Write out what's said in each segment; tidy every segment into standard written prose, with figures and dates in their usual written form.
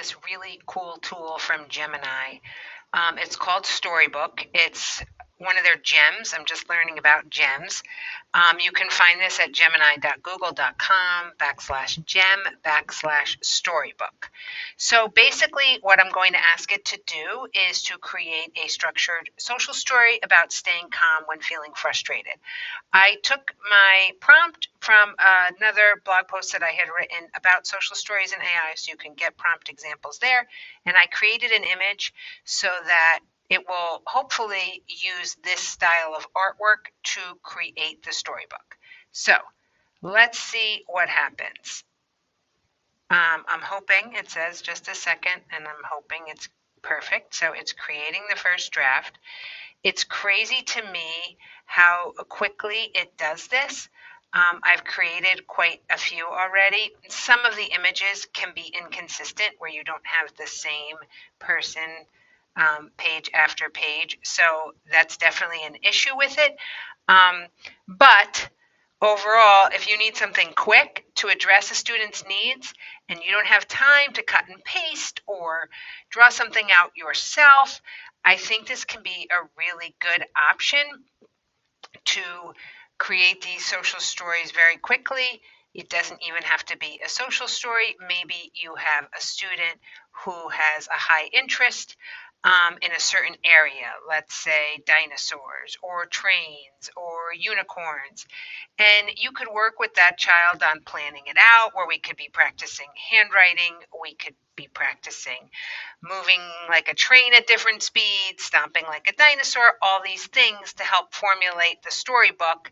this really cool tool from Gemini. It's called Storybook. It's one of their gems. I'm just learning about gems. You can find this at gemini.google.com/gem/storybook. So basically, what I'm going to ask it to do is to create a structured social story about staying calm when feeling frustrated. I took my prompt from another blog post that I had written about social stories in AI, so you can get prompt examples there. And I created an image so that it will hopefully use this style of artwork to create the storybook. So let's see what happens. I'm hoping it says just a second, and I'm hoping it's perfect. So it's creating the first draft. It's crazy to me how quickly it does this. I've created quite a few already. Some of the images can be inconsistent where you don't have the same person page after page. So that's definitely an issue with it. But overall, if you need something quick to address a student's needs and you don't have time to cut and paste or draw something out yourself, I think this can be a really good option to create these social stories very quickly. It doesn't even have to be a social story. Maybe you have a student who has a high interest in a certain area, let's say dinosaurs or trains or unicorns. And you could work with that child on planning it out, where we could be practicing handwriting, we could be practicing moving like a train at different speeds, stomping like a dinosaur, all these things to help formulate the storybook.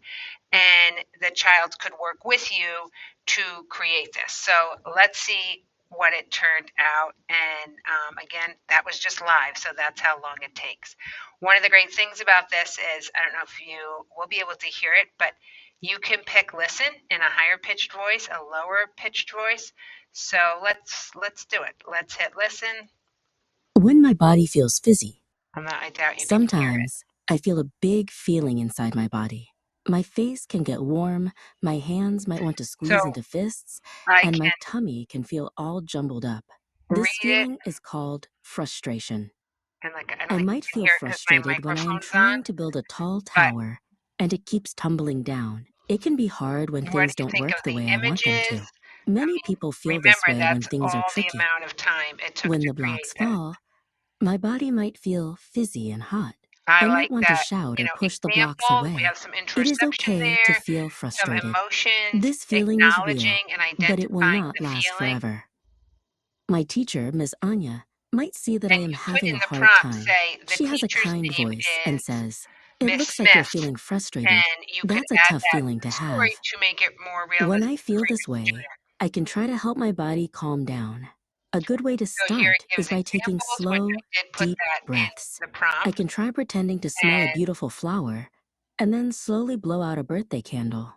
And the child could work with you to create this. So let's see what it turned out. And again, that was just live, so that's how long it takes. One of the great things about this is, I don't know if you will be able to hear it, but you can pick listen in a higher pitched voice, a lower pitched voice. So let's do it. Let's hit listen. When my body feels fizzy, I doubt you can hear it. sometimes I feel a big feeling inside my body. My face can get warm, my hands might want to squeeze So into fists, I and my can tummy can feel all jumbled up. read This it, feeling is called frustration. and like I don't I think might you can feel hear it because my frustrated when I am microphone's on. trying to build a tall But tower and it keeps tumbling down. It can be hard when what do things you don't think work of the the way I want them images? to. Many people feel this Remember, way when that's things are all the tricky. amount of time it took When to the create blocks this. fall, my body might feel fizzy and hot. I I might like want to that, shout or push the blocks example. We have away. some It is introspection okay to there, feel some frustrated. emotions, This feeling is real, acknowledging and but it will identifying not the last feeling. forever. My teacher, Miss Anya, might see that I And am you could having in a the hard prompt time. say the She has a teacher's kind name voice and is says, "It Miss looks like you're Smith, feeling frustrated. and you could That's a add tough that to feeling the to story have." to make it more When realistic I for feel your this way, student. I can try to help my body calm down. A good way to So here start it is gives by taking examples, which I slow, did put deep that in breaths. the I prompt. can try pretending to smell a And beautiful flower and then slowly blow out a birthday candle.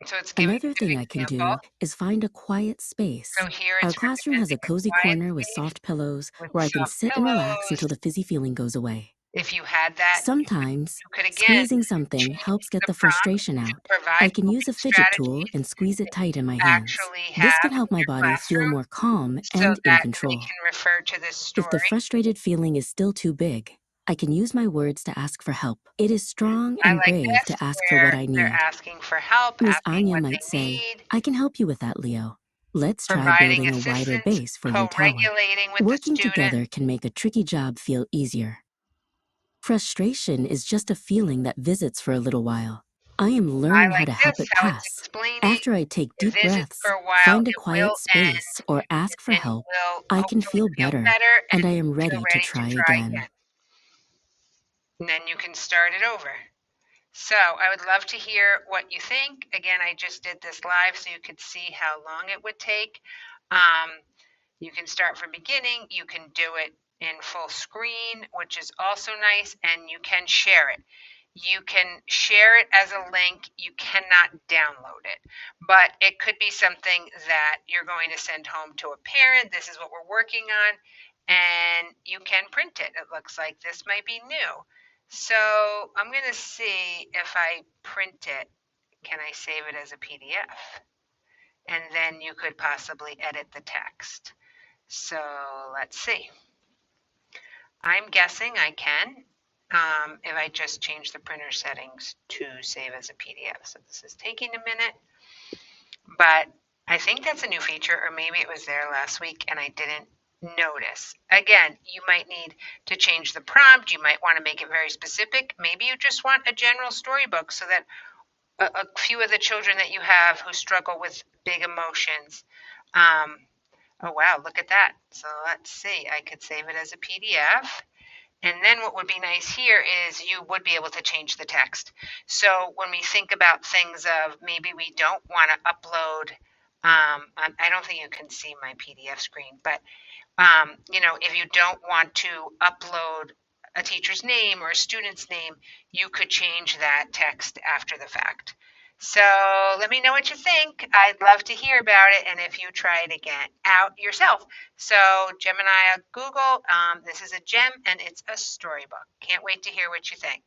so it's giving Another you an thing I can example. do is find a quiet So space. here Our it's classroom has a recommending a cozy quiet corner with space soft pillows with where I can soft sit and relax pillows. until the fizzy feeling goes away. If you had that, Sometimes, you could again squeezing something helps change get the the prompt frustration to out. I provide can use a coping fidget tool strategies and squeeze it that you tight in my hands. actually This have can help in my your body feel classroom more calm so and in that they control. can refer to this If the story. frustrated feeling is still too big, I can use my words to ask for help. It is strong I and like brave this to ask for what where I they're need. asking for help, Miss asking Anya what might they say, need, "I can help you with that, Leo. Let's try providing building a wider assistance, base for your tower." co-regulating with the Working student. together can make a tricky job feel easier. Frustration is just a feeling that visits for a little while. I am I learning how like to help this, it how it's pass. explaining. After I take It deep visits for breaths, a while, find a it will quiet end, space, or ask for and you help, will I can hopefully feel feel better, better and and I am feel ready to ready to try try again. again. And then you can start it over. So I would love to hear what you think. Again, I just did this live so you could see how long it would take. Um, you can start from beginning. You can do it in full screen, which is also nice, and you can share it. You can share it as a link. You cannot download it, but it could be something that you're going to send home to a parent. This is what we're working on, and you can print it. It looks like this might be new. So I'm going to see if I print it. Can I save it as a PDF? And then you could possibly edit the text. So let's see. I'm guessing I can if I just change the printer settings to save as a PDF. So this is taking a minute, but I think that's a new feature, or maybe it was there last week and I didn't notice. Again, you might need to change the prompt. You might want to make it very specific. Maybe you just want a general storybook so that a few of the children that you have who struggle with big emotions. Um, oh, wow, look at that. So let's see. I could save it as a PDF. And then what would be nice here is you would be able to change the text. So when we think about things of maybe we don't want to upload, I don't think you can see my PDF screen, but if you don't want to upload a teacher's name or a student's name, you could change that text after the fact. So let me know what you think. I'd love to hear about it and if you try it again out yourself. So Gemini, Google, this is a gem and it's a storybook. Can't wait to hear what you think.